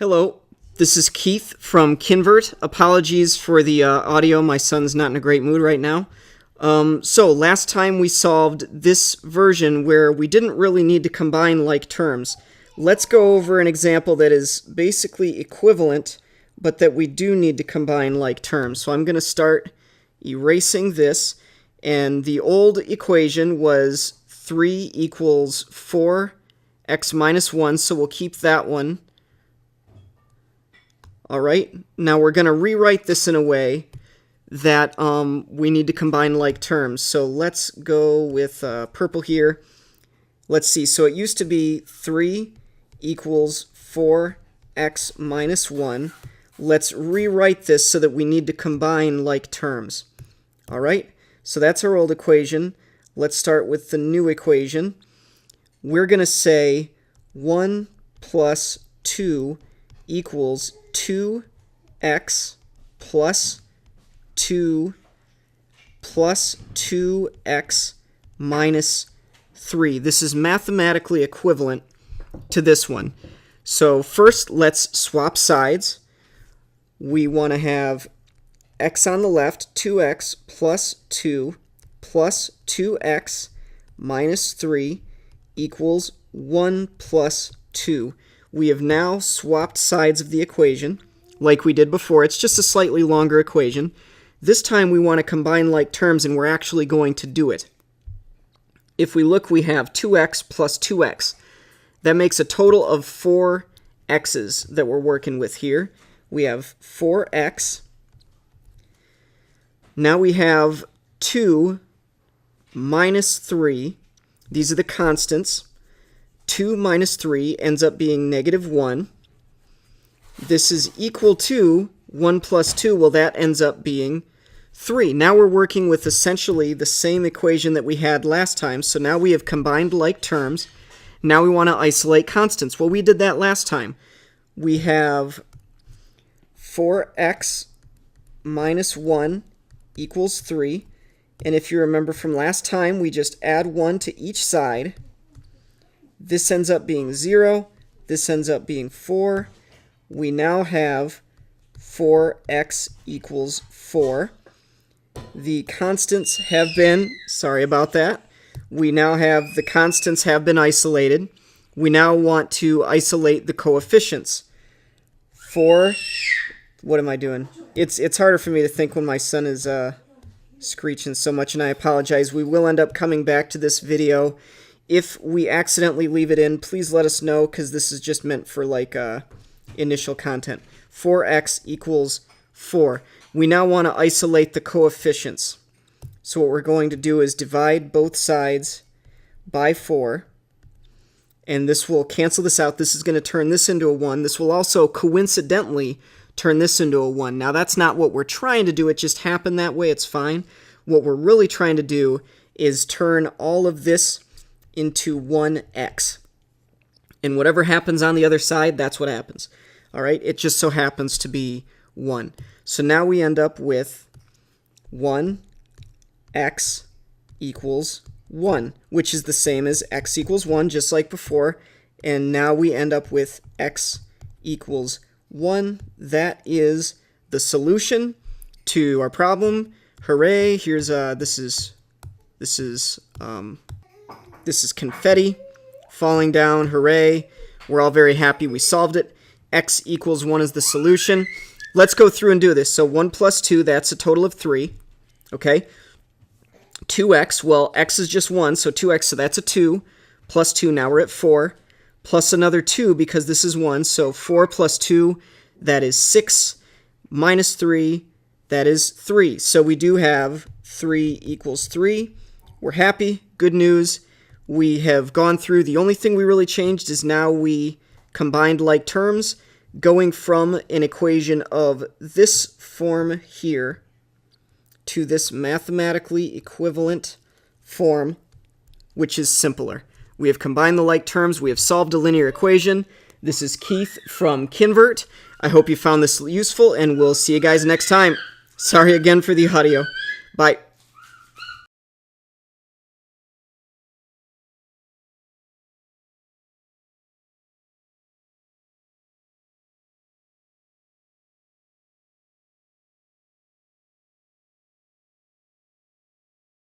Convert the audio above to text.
Hello, this is Keith from Kinvert. Apologies for the audio. My son's not in a great mood right now. So last time we solved this version where we didn't really need to combine like terms. Let's go over an example that is basically equivalent, but that we do need to combine like terms. So I'm going to start erasing this, and the old equation was 3 equals 4x minus 1, so we'll keep that one. Alright, now we're going to rewrite this in a way that we need to combine like terms. So let's go with purple here. Let's see, so it used to be 3 equals 4x minus 1. Let's rewrite this so that we need to combine like terms. Alright, so that's our old equation. Let's start with the new equation. We're going to say 1 plus 2 equals 2x plus 2 plus 2x minus 3. This is mathematically equivalent to this one. So first, let's swap sides. We want to have x on the left, 2x plus 2 plus 2x minus 3 equals 1 plus 2. We have now swapped sides of the equation like we did before. It's just a slightly longer equation. This time we want to combine like terms, and we're actually going to do it. If we look, we have 2x plus 2x. That makes a total of 4 x's that we're working with here. We have 4x. Now we have 2 minus 3. These are the constants. 2 minus 3 ends up being negative 1. This is equal to 1 plus 2. Well, that ends up being 3. Now we're working with essentially the same equation that we had last time. So now we have combined like terms. Now we want to isolate constants. Well, we did that last time. We have 4x minus 1 equals 3. And if you remember from last time, we just add 1 to each side. This ends up being 0. This ends up being 4. We now have 4x equals 4. The constants have been, sorry about that. We now have the constants have been isolated. We now want to isolate the coefficients. 4, what am I doing? It's harder for me to think when my son is screeching so much, and I apologize. We will end up coming back to this video. If we accidentally leave it in, please let us know, because this is just meant for like initial content. 4x equals 4. We now want to isolate the coefficients. So what we're going to do is divide both sides by 4. And this will cancel this out. This is going to turn this into a 1. This will also coincidentally turn this into a 1. Now that's not what we're trying to do. It just happened that way. It's fine. What we're really trying to do is turn all of this into 1x. And whatever happens on the other side, that's what happens. All right? It just so happens to be 1. So now we end up with 1x equals 1, which is the same as x equals 1, just like before. And now we end up with x equals 1. That is the solution to our problem. Hooray! Here's this is confetti falling down. Hooray! We're all very happy we solved it. X equals 1 is the solution. Let's go through and do this. So 1 plus 2, that's a total of 3. Okay? 2x, well, x is just 1, so 2x, so that's a 2. Plus 2, now we're at 4. Plus another 2, because this is 1, so 4 plus 2, that is 6. Minus 3, that is 3. So we do have 3 equals 3. We're happy. Good news. We have gone through. The only thing we really changed is now we combined like terms, going from an equation of this form here to this mathematically equivalent form, which is simpler. We have combined the like terms. We have solved a linear equation. This is Keith from Kinvert. I hope you found this useful, and we'll see you guys next time. Sorry again for the audio. Bye.